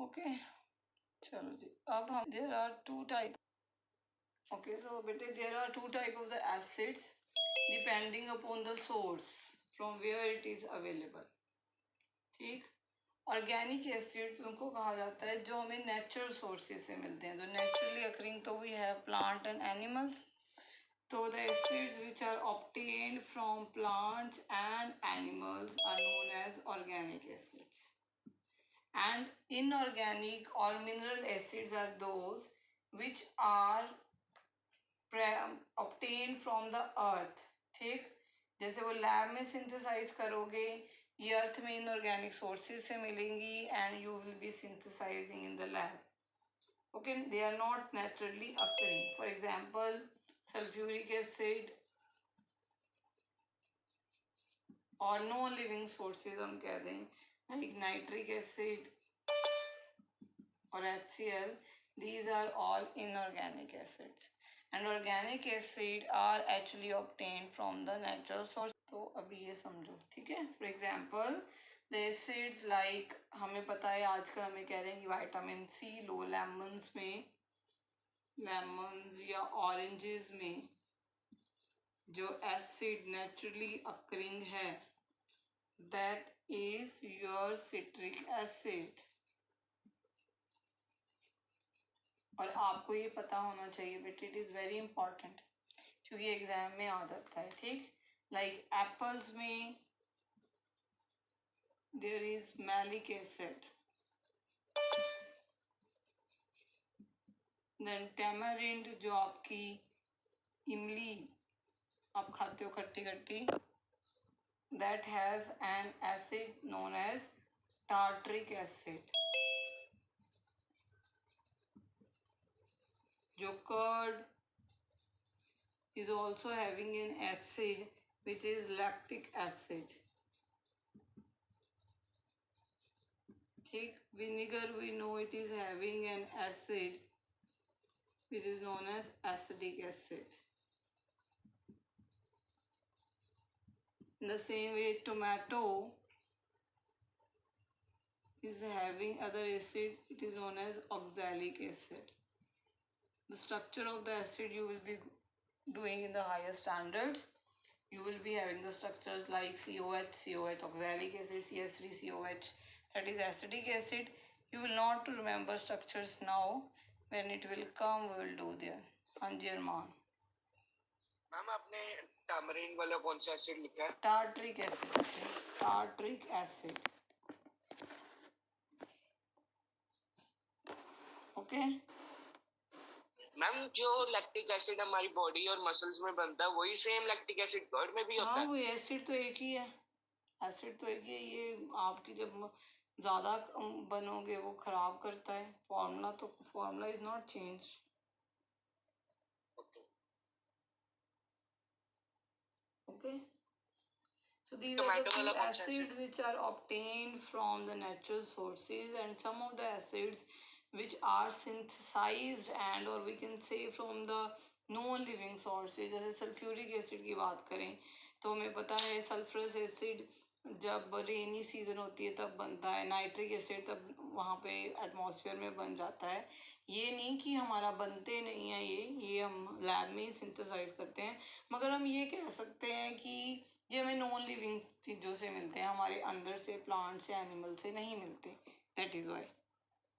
Okay चलो जी, अब हम there are two type. Okay, so beta, there are two type of the acids depending upon the source from where it is available. ठीक. Organic acids उनको कहा जाता है जो हमें नेचुरल सोर्सेज से मिलते हैं. तो नेचुरली अकरिंग तो we have plant and animals. तो the acids which are obtained from plants and animals are known as organic acids. And inorganic or mineral acids are those which are obtained from the earth. ठीक. जैसे वो lab में synthesise करोगे, ये अर्थ में inorganic sources से मिलेंगी and you will be synthesizing in the lab. Okay, they are not naturally occurring. For example sulphuric acid और नो लिविंग सोर्सेज हम कह दें like nitric acid or HCl, these are all inorganic acids and organic acid are actually obtained from the natural source. तो अभी ये समझो, ठीक है. For example the acids like हमें पता है आजकल हमें कह रहे हैं कि विटामिन सी लो लेमन्स में, लेमन्स या ऑरेंजेस में जो एसिड नेचुरली अकरिंग है that is your citric acid. और आपको ये पता होना चाहिए बेटा, इट इज़ वेरी इंपॉर्टेंट क्योंकि एग्जाम में आ जाता है. ठीक. लाइक एप्पल्स में there is malic acid. Then tamarind जो आपकी इमली आप खाते हो खट्टी खट्टी, that has an acid known as tartaric acid. जो curd is also having an acid which is lactic acid. ठीक. vinegar we know it is having an acid which is known as acetic acid. In the same way tomato is having other acid, it is known as oxalic acid. The structure of the acid you will be doing in the higher standards. You will be having the structures like COH, oxalic acid, CS3COH, that is acetic acid. You will not remember structures now. When it will come, we will do there. हाँ जी अरमान. Ma'am आपने टामरिन वाला कौन सा acid लिखा है? Tartaric acid. Tartaric acid. Okay. Ma'am जो lactic acid हमारी body और मसल्स में बनता है वही सेम लैक्टिक एसिड कर्ड में भी होता है? हाँ, वो एसिड तो एक ही है. एसिड तो एक ही है. ये आपकी जब ज़्यादा बनोगे वो खराब करता है. Formula is not change. Okay. So these are the few acids which are obtained from the natural sources and some of the acids which are synthesized and or we can say from the non-living sources. जैसे sulphuric acid की बात करें तो हमें पता है sulphurous acid जब rainy season होती है तब बनता है. नाइट्रिक एसिड तब वहाँ पे एटमॉस्फेयर में बन जाता है. ये नहीं कि हमारा बनते नहीं है, ये हम लैब में ही सिंथेसाइज करते हैं. मगर हम ये कह सकते हैं कि ये हमें नॉन लिविंग चीज़ों से मिलते हैं, हमारे अंदर से प्लांट से एनिमल से नहीं मिलते. That is why.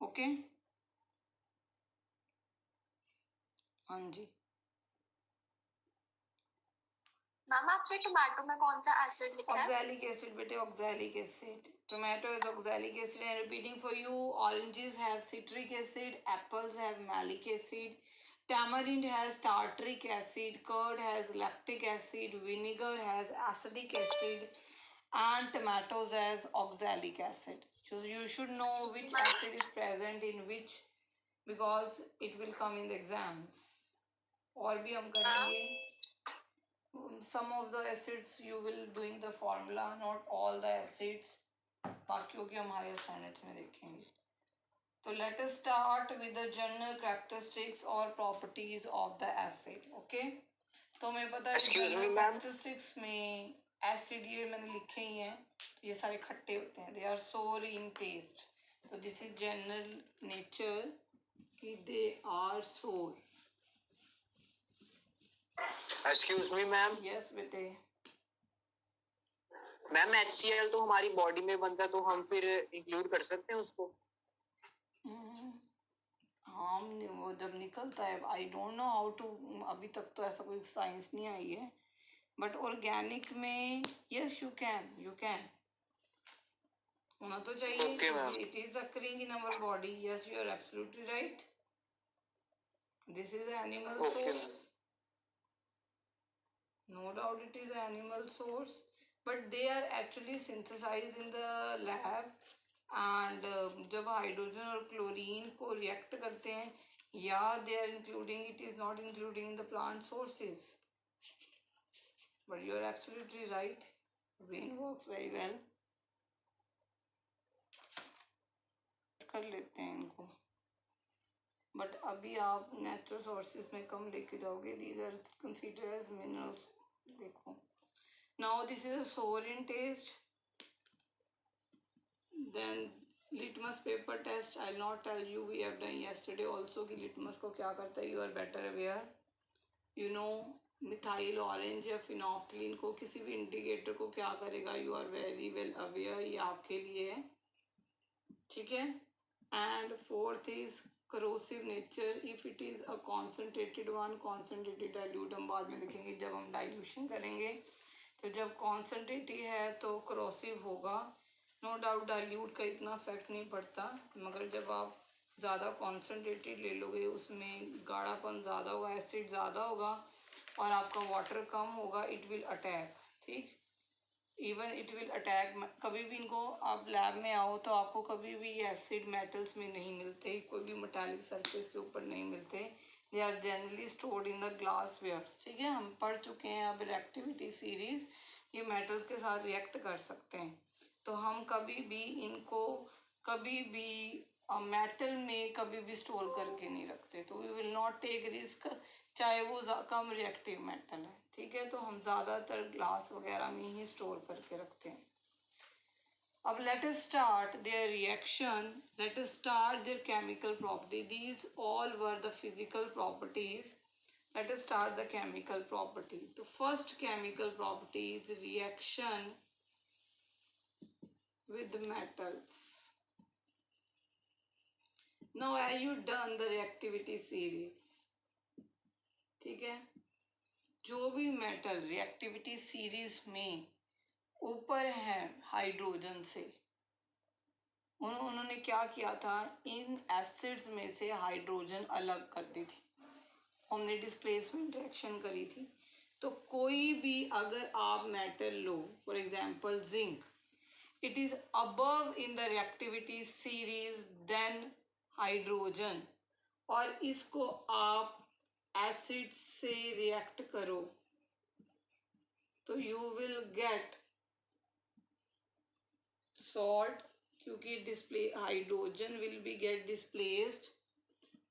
ओके. हाँ जी मैम आपने टोमेटो में कौन सा एसिड लिखा है? ऑक्सैलिक एसिड बेटे, oxalic acid. Tomato is oxalic acid. I am repeating for you. Oranges have citric acid, apples have malic acid, tamarind has tartric acid, curd has lactic acid, vinegar has acidic acid, and tomatoes has oxalic acid. So you should know which acid is present in which because it will come in the exams. और भी हम करेंगे. Some of the acids you will doing the formula, not all the acids. बाकियों की हम higher standards में देखेंगे. So let us start with the general characteristics or properties of the acid. Okay? तो हमें पता है general characteristics में acid ये मैंने लिखे ही हैं. ये सारे खट्टे होते हैं. They are sour in taste. तो दिस इज जनरल नेचर कि दे आर सोर. Excuse me ma'am. यस बेटे. मैम HCl तो हमारी बॉडी में बनता है, तो हम फिर इंक्लूड कर सकते हैं उसको? हाँ, वो जब निकलता है, I don't know how to, अभी तक तो ऐसा कोई साइंस नहीं आई है, बट ऑर्गेनिक में यस यू कैन होना तो चाहिए. Okay, ma'am. It is occurring in our body. Yes, you are absolutely right. This is animal Okay, source. ma'am. No doubt it is an animal source, but they are actually synthesized in the lab. And जब hydrogen और chlorine को react करते हैं, या they are including, it is not including in the plant sources. But you are absolutely right. Brain works very well. कर लेते हैं इनको, बट अभी आप नेचुरल सोर्सेज में कम लेके जाओगे. These are considered as minerals. देखो, now this is a sour in taste. Then litmus paper test. I not tell you, we have done yesterday also कि लिटमस को क्या करता है. You are better aware. You know methyl orange या phenolphthalein को, किसी भी इंडिकेटर को क्या करेगा, you are very well aware. ये आपके लिए है, ठीक है. And fourth is corrosive nature. if it is a concentrated one, concentrated dilute हम बाद में देखेंगे जब हम डाइल्यूशन करेंगे. तो जब कॉन्सेंट्रेटेड है तो corrosive होगा. नो डाउट डाइल्यूट का इतना इफेक्ट नहीं पड़ता, मगर जब आप ज़्यादा कॉन्सेंट्रेटेड ले लोगे, उसमें गाढ़ापन ज़्यादा होगा, एसिड ज़्यादा होगा, और आपका वाटर कम होगा, इट विल अटैक. ठीक, इवन इट विल अटैक. कभी भी इनको आप लैब में आओ तो आपको कभी भी एसिड मेटल्स में नहीं मिलते, कोई भी मेटालिक सरफेस के ऊपर नहीं मिलते. They are generally stored in the glass wares. ठीक है, हम पढ़ चुके हैं अब रिएक्टिविटी सीरीज. ये मेटल्स के साथ रिएक्ट कर सकते हैं, तो हम कभी भी इनको कभी भी मेटल में कभी भी स्टोर करके नहीं रखते. तो we will not take risk, चाहे वो कम रिएक्टिव मेटल है. ठीक है, तो हम ज़्यादातर ग्लास वगैरह में ही स्टोर करके रखते हैं. अब let us start their reaction. Let us start their chemical property. These all were the physical properties. let us start the chemical property. The first chemical property is reaction with metals. Now have you done the reactivity series? ठीक है, जो भी metal reactivity series में ऊपर है hydrogen से, उन्होंने क्या किया था, इन एसिड्स में से हाइड्रोजन अलग कर दी थी. हमने डिस्प्लेसमेंट रिएक्शन करी थी. तो कोई भी अगर आप मेटल लो, for example zinc, it is above in the reactivity series then hydrogen, और इसको आप एसिड से रिएक्ट करो तो यू विल गेट सॉल्ट, क्योंकि display hydrogen will be get displaced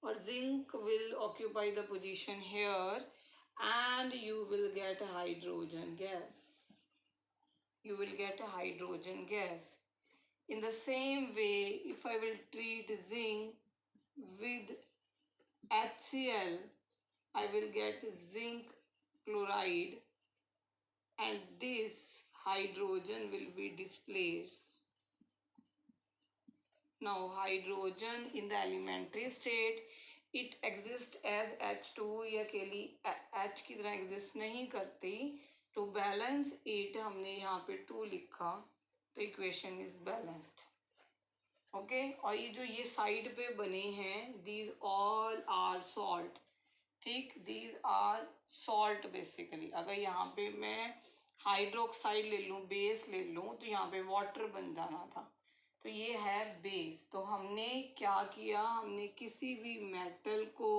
और zinc will occupy the position here, and you will get a hydrogen gas. You will get a hydrogen gas. In the same way, if I will treat zinc with HCl, I will get zinc chloride, and this hydrogen will be displaced. Now hydrogen in the elementary state, it exists as H2. ये अकेली H की तरह exist नहीं करती. To balance it हमने यहाँ पे 2 लिखा, तो equation is balanced. Okay, और ये जो ये साइड पे बने हैं, these all are salt. ठीक, these are salt basically. अगर यहाँ पे मैं हाइड्रोक्साइड ले लूँ, बेस ले लूँ, तो यहाँ पे वाटर बन जाना था. तो ये है बेस. तो हमने क्या किया, हमने किसी भी मेटल को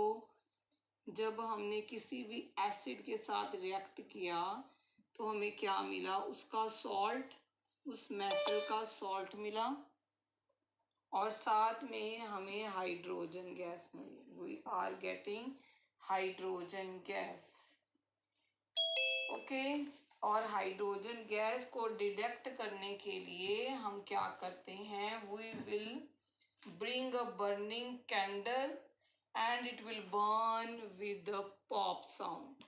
जब हमने किसी भी एसिड के साथ रिएक्ट किया तो हमें क्या मिला, उसका सॉल्ट, उस मेटल का सॉल्ट मिला, और साथ में हमें हाइड्रोजन गैस मिली. We are getting hydrogen gas. Okay, और हाइड्रोजन गैस को डिटेक्ट करने के लिए हम क्या करते हैं, we will bring a burning candle and it will burn with the pop sound.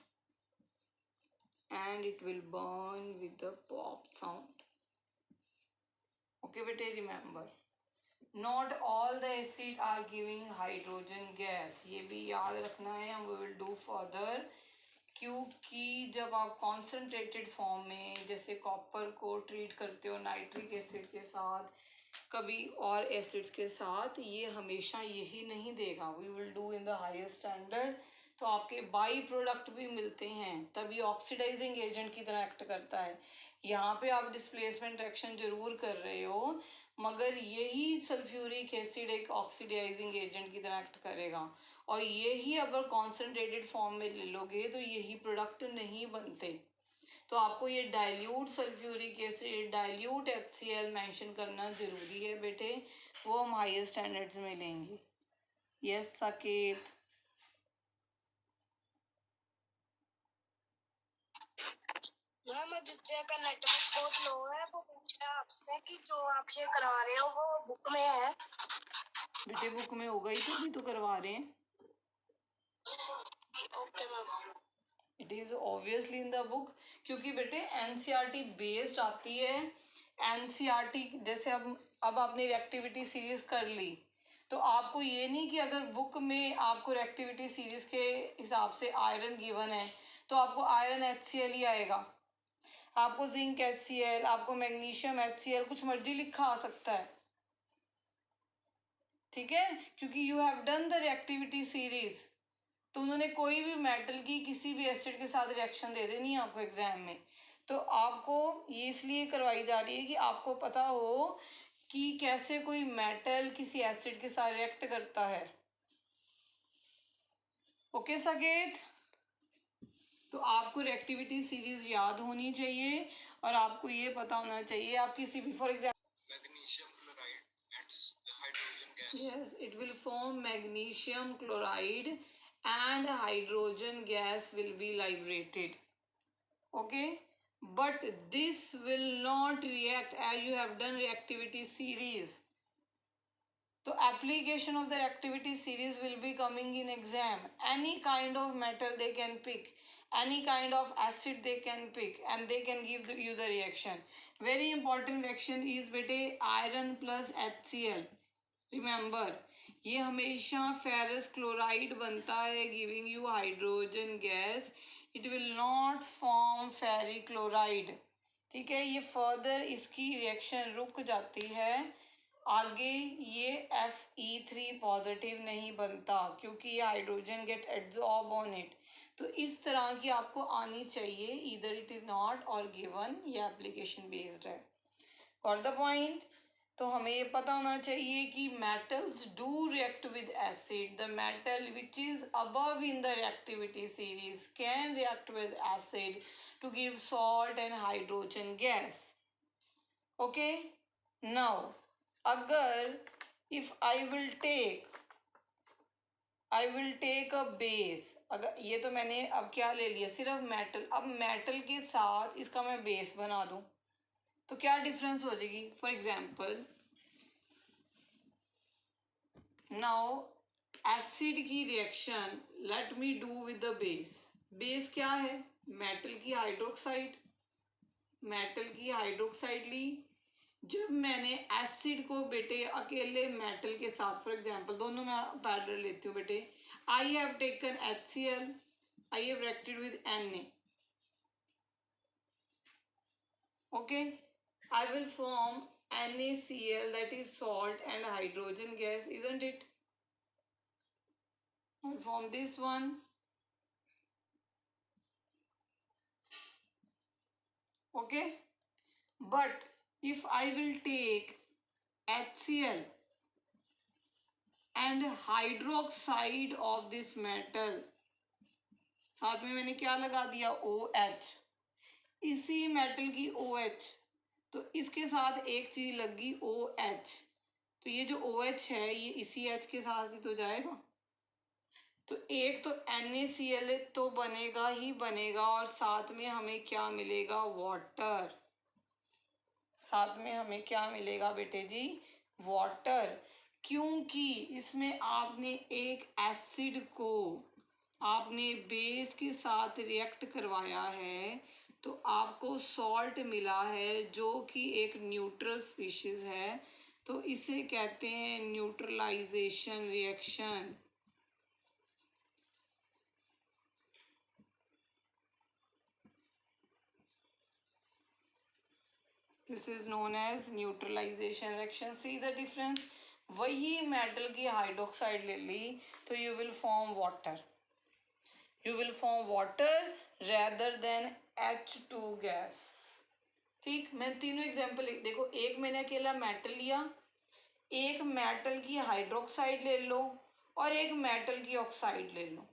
And it will burn with the pop sound. Okay, beta, remember. Not all the acid are giving hydrogen gas. ये भी याद रखना है. हम we will do further. क्योंकि जब आप concentrated form में जैसे कॉपर को ट्रीट करते हो नाइट्रिक एसिड के साथ, कभी और एसिड्स के साथ, ये हमेशा यही नहीं देगा. We will do in the higher standard. तो आपके बाई प्रोडक्ट भी मिलते हैं, तभी ऑक्सीडाइजिंग एजेंट की तरह एक्ट करता है. यहाँ पे आप डिस्प्लेसमेंट रिएक्शन जरूर कर रहे हो, मगर यही सल्फ्यूरिक एसिड एक ऑक्सीडाइजिंग एजेंट की तरह एक्ट करेगा. और यही अगर कॉन्सेंट्रेटेड फॉर्म में ले लोगे तो यही प्रोडक्ट नहीं बनते. तो आपको ये dilute sulphuric acid, dilute HCl mention करना ज़रूरी है बेटे. वो हम हायर स्टैंडर्ड्स में लेंगे. यस साकेत. मैम आदित्य का नेटवर्क बहुत लो है, वो पूछ रहा है आपसे कि जो आप ये करा रहे हो वो बुक में है. बेटे बुक में होगा ही, तो भी तो करवा रहे हैं. Okay ma'am. It is obviously in the book, क्योंकि बेटे NCERT बेस्ड आती है. NCERT जैसे अब आपने रिएक्टिविटी सीरीज कर ली, तो आपको ये नहीं कि अगर बुक में आपको रिएक्टिविटी सीरीज के हिसाब से आयरन गिवन है तो आपको आयरन HCl ही आएगा. आपको जिंक HCl, आपको मैग्नीशियम HCl, कुछ मर्जी लिखा आ सकता है. ठीक है, क्योंकि you have done the reactivity series. तो उन्होंने कोई भी मेटल की किसी भी एसिड के साथ रिएक्शन दे देनी है आपको एग्जाम में. तो आपको ये इसलिए करवाई जा रही है कि आपको पता हो कि कैसे कोई मेटल किसी एसिड के साथ रिएक्ट करता है. ओके साकेत. तो आपको रिएक्टिविटी सीरीज याद होनी चाहिए और आपको ये पता होना चाहिए आप किसी भी, for example magnesium chloride and hydrogen gas. yes, it will form magnesium chloride and hydrogen gas will be liberated. Okay, but this will not react as you have done reactivity series. So application of the reactivity series will be coming in exam. Any kind of metal they can pick, any kind of acid they can pick, and they can give you the reaction. Very important reaction is bete iron plus HCl. Remember, ये हमेशा ferrous chloride बनता है giving you hydrogen gas. It will not form ferric chloride. ठीक है, ये further इसकी reaction रुक जाती है. आगे ये Fe3 पॉजिटिव नहीं बनता क्योंकि ये hydrogen get absorb on it. तो इस तरह की आपको आनी चाहिए. ईदर इट इज़ नॉट और गिवन. ये एप्लीकेशन बेस्ड है. Got the point. तो हमें ये पता होना चाहिए कि metals do react with acid. The metal which is above in the reactivity series can react with acid to give salt and hydrogen gas. Okay, now अगर if I will take a base, अगर ये तो मैंने अब क्या ले लिया, सिर्फ मेटल. अब मेटल के साथ इसका मैं बेस बना दूं तो क्या डिफरेंस हो जाएगी. फॉर एग्जाम्पल नाउ एसिड की reaction let me do with the base. Base क्या है, मेटल की हाइड्रोक्साइड ली. जब मैंने एसिड को बेटे अकेले मेटल के साथ, फॉर एग्जांपल दोनों में पैरेलल लेती हूँ बेटे. I have taken HCl, I have reacted with Na. Okay, I will form NaCl, that is salt and hydrogen gas, isn't it? I will form this one. Okay, but if I will take HCl and hydroxide of this metal, साथ में मैंने क्या लगा दिया, OH. इसी metal की OH, तो इसके साथ एक चीज लगी OH. तो ये जो OH है ये इसी H के साथ ही तो जाएगा. तो एक तो NaCl तो बनेगा ही बनेगा और साथ में हमें क्या मिलेगा, वाटर. साथ में हमें क्या मिलेगा बेटे जी, वाटर. क्योंकि इसमें आपने एक एसिड को आपने बेस के साथ रिएक्ट करवाया है, तो आपको सॉल्ट मिला है जो कि एक न्यूट्रल स्पीशीज है, तो इसे कहते हैं neutralisation reaction. This is known as neutralisation reaction. See the difference. वही मेटल की हाइड्रोक्साइड ले ली तो you will form water, you will form water rather than H2 gas. ठीक, मैं तीनों एग्जांपल देखो, एक मैंने अकेला मेटल लिया, एक मेटल की हाइड्रोक्साइड ले लो और एक मेटल की ऑक्साइड ले लो।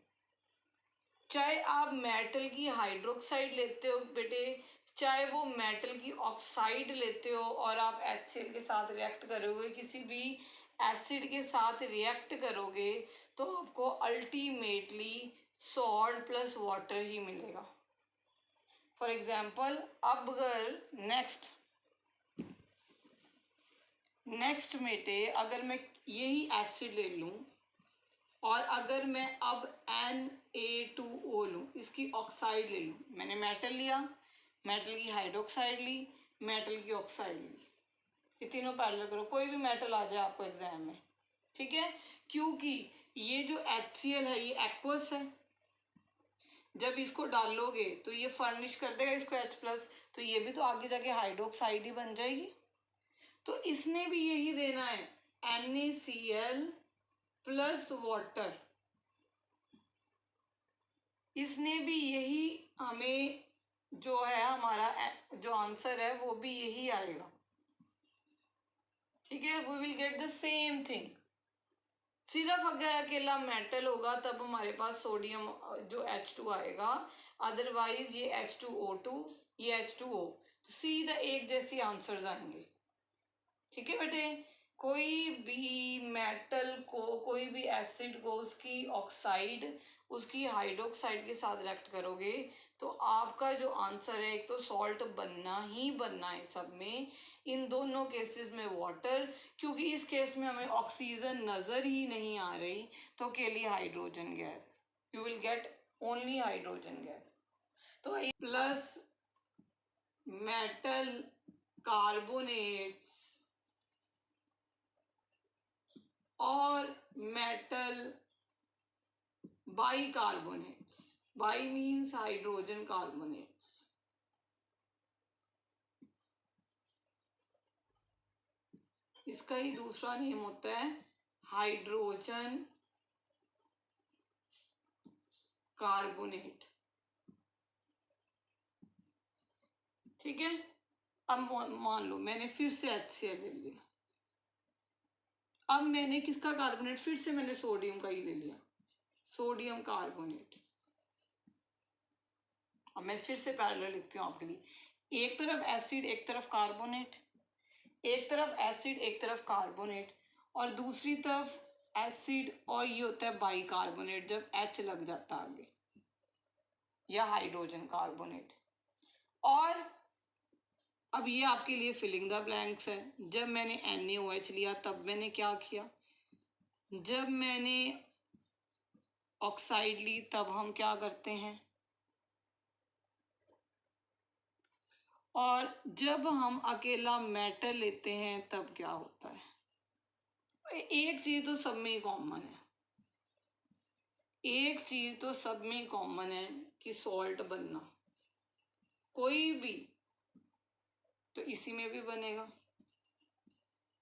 चाहे आप मेटल की हाइड्रोक्साइड लेते हो बेटे, चाहे वो मेटल की ऑक्साइड लेते हो और आप HCl के साथ रिएक्ट करोगे, किसी भी एसिड के साथ रिएक्ट करोगे, तो आपको अल्टीमेटली सॉल्ट प्लस वाटर ही मिलेगा। फॉर एग्जाम्पल, अब अगर नेक्स्ट बेटे अगर मैं यही एसिड ले लूँ और अगर मैं अब Na2O लूँ, इसकी ऑक्साइड ले लूँ, मैंने मेटल लिया, मेटल की हाइड्रोक्साइड ली, मेटल की ऑक्साइड ली, ये तीनों पैरेलल करो, कोई भी मेटल आ जाए आपको एग्जाम में, ठीक है। क्योंकि ये जो HCl है ये एक्वस है, जब इसको डालोगे तो ये फर्निश कर देगा इसको H+, तो ये भी तो आगे जाके हाइड्रोक्साइड ही बन जाएगी। तो इसने भी यही देना है, NaCl प्लस वाटर, इसने भी यही हमें जो है हमारा जो आंसर है वो भी यही आएगा, ठीक है। We will get the same thing. सिर्फ अगर अकेला मेटल होगा तब हमारे पास सोडियम जो H2 आएगा, अदरवाइज ये H2O2 ये H2O, तो सीधा एक जैसी आंसर्स आएंगे, ठीक है बेटे। कोई भी मेटल को, कोई भी एसिड को उसकी ऑक्साइड उसकी हाइड्रोक्साइड के साथ रिएक्ट करोगे तो आपका जो आंसर है एक तो सॉल्ट बनना ही बनना है सब में, इन दोनों केसेस में वाटर, क्योंकि इस केस में हमें ऑक्सीजन नज़र ही नहीं आ रही, तो अकेली hydrogen gas, you will get only hydrogen gas. तो प्लस मेटल कार्बोनेट्स और metal bicarbonates, by means hydrogen carbonates, इसका ही दूसरा नेम होता है हाइड्रोजन कार्बोनेट, ठीक है। अब मान लो मैंने फिर से HCl ले लिया, अब मैंने किसका कार्बोनेट, फिर से मैंने सोडियम का ही ले लिया, सोडियम कार्बोनेट। अब मैं फिर से पैरेलल लिखती हूँ आपके लिए, एक तरफ एसिड एक तरफ कार्बोनेट, एक तरफ एसिड एक तरफ कार्बोनेट, और दूसरी तरफ एसिड और ये होता है बाइकार्बोनेट जब H लग जाता आगे, या हाइड्रोजन कार्बोनेट। और अब ये आपके लिए फिलिंग द ब्लैंक्स है। जब मैंने NaOH लिया तब मैंने क्या किया, जब मैंने ऑक्साइड ली तब हम क्या करते हैं, और जब हम अकेला मेटल लेते हैं तब क्या होता है। एक चीज तो सब में ही कॉमन है, एक चीज तो सब में कॉमन है कि सॉल्ट बनना, कोई भी, तो इसी में भी बनेगा,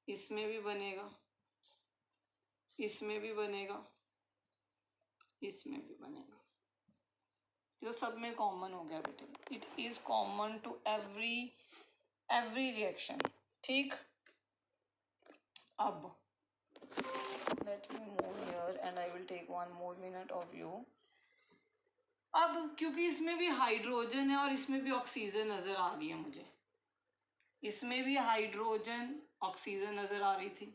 इसमें भी बनेगा, इसमें भी बनेगा, इसमें भी बनेगा, जो सब में कॉमन हो गया बेटे, it is common to every reaction, ठीक। अब let me move here and I will take 1 more minute of you। अब क्योंकि इसमें भी हाइड्रोजन है और इसमें भी ऑक्सीजन नजर आ रही है मुझे, इसमें भी हाइड्रोजन ऑक्सीजन नजर आ रही थी,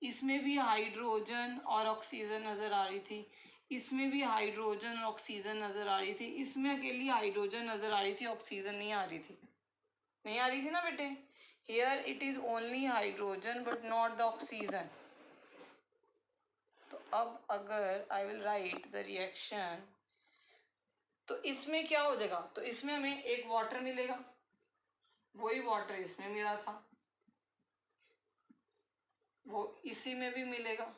इसमें भी हाइड्रोजन और ऑक्सीजन नजर आ रही थी, इसमें भी हाइड्रोजन और ऑक्सीजन नजर आ रही थी, इसमें अकेली हाइड्रोजन नजर आ रही थी, ऑक्सीजन नहीं आ रही थी, नहीं आ रही थी ना बेटे। Here it is only hydrogen but not the oxygen, अब अगर I will write the reaction, तो इसमें क्या हो जाएगा, तो इसमें हमें एक वाटर मिलेगा, वही वाटर इसमें मिला था, वो इसी में भी मिलेगा,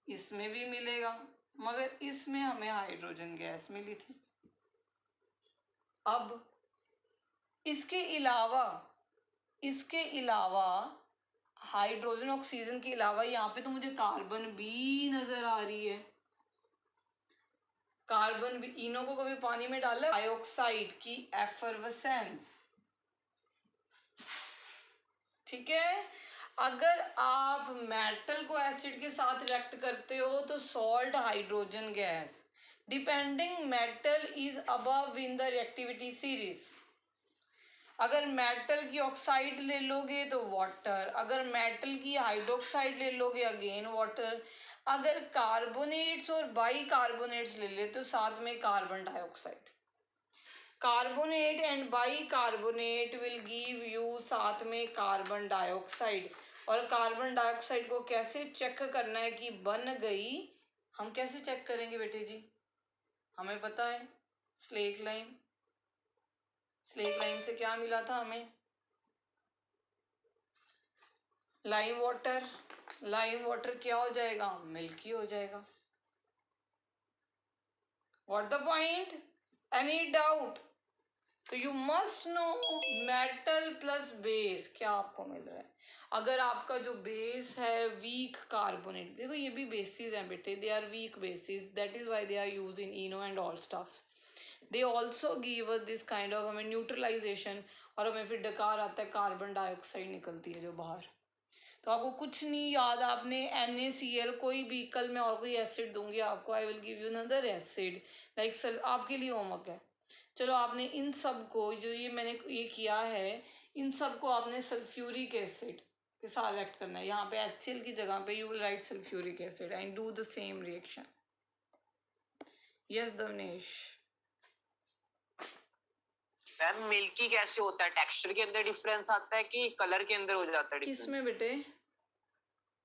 इसमें भी मिलेगा, मगर इसमें हमें हाइड्रोजन गैस मिली थी। अब इसके अलावा हाइड्रोजन ऑक्सीजन के अलावा यहाँ पे तो मुझे कार्बन भी नजर आ रही है, कार्बन भी, इनो को कभी पानी में डाला, डाइऑक्साइड की एफरवेसेंस, ठीक है। अगर आप मेटल को एसिड के साथ रिएक्ट करते हो तो salt hydrogen gas, depending metal is above in the reactivity series. अगर मेटल की ऑक्साइड ले लोगे तो वाटर, अगर मेटल की हाइड्रोक्साइड ले लोगे अगेन वाटर, अगर कार्बोनेट्स और बाइकार्बोनेट्स ले ले तो साथ में carbon dioxide. Carbonate and bicarbonate will give you साथ में कार्बन डाइऑक्साइड। और कार्बन डाइऑक्साइड को कैसे चेक करना है कि बन गई, हम कैसे चेक करेंगे बेटे जी, हमें पता है, स्लेक लाइम, स्लेक लाइम से क्या मिला था हमें, लाइम वाटर, लाइम वाटर क्या हो जाएगा, मिल्की हो जाएगा। What the point, any doubt? तो you must know metal plus base क्या आपको मिल रहा है। अगर आपका जो बेस है वीक कार्बोनेट, देखो ये भी बेसिस हैं बेटे, they are weak bases, that is why they are use in Eno and all stuffs. They also give us this kind of, हमें न्यूट्रलाइजेशन, और हमें फिर डकार आता है, कार्बन डाइऑक्साइड निकलती है जो बाहर। तो आपको कुछ नहीं याद, आपने NaCl, कोई भी, कल मैं और कोई एसिड दूंगी आपको, I will give you another acid like, आपके लिए होमवर्क है। चलो आपने इन सब को, जो ये मैंने ये किया है, इन सब को आपने सल्फ्यूरिक एसिड के साथ रिएक्ट करना है। यहाँ पे HCl की जगह पे you will write sulphuric acid and do the same reaction. Yes Davnesh. Ma'am milky कैसे होता है, टेक्सचर के अंदर डिफरेंस आता है कि कलर के अंदर हो जाता है डिफरेंस? किसमें बेटे?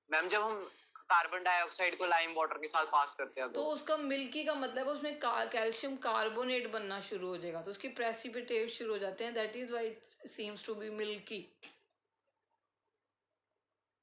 मैम जब हम कार्बन डाइऑक्साइड को लाइम वाटर के साथ पास करते हैं तो उसका मिल्की का मतलब उसमें कैल्शियम कार्बोनेट बनना शुरू हो जाएगा, तो उसके प्रेसिपिटेट शुरू हो जाते हैं, that is why it seems to be milky.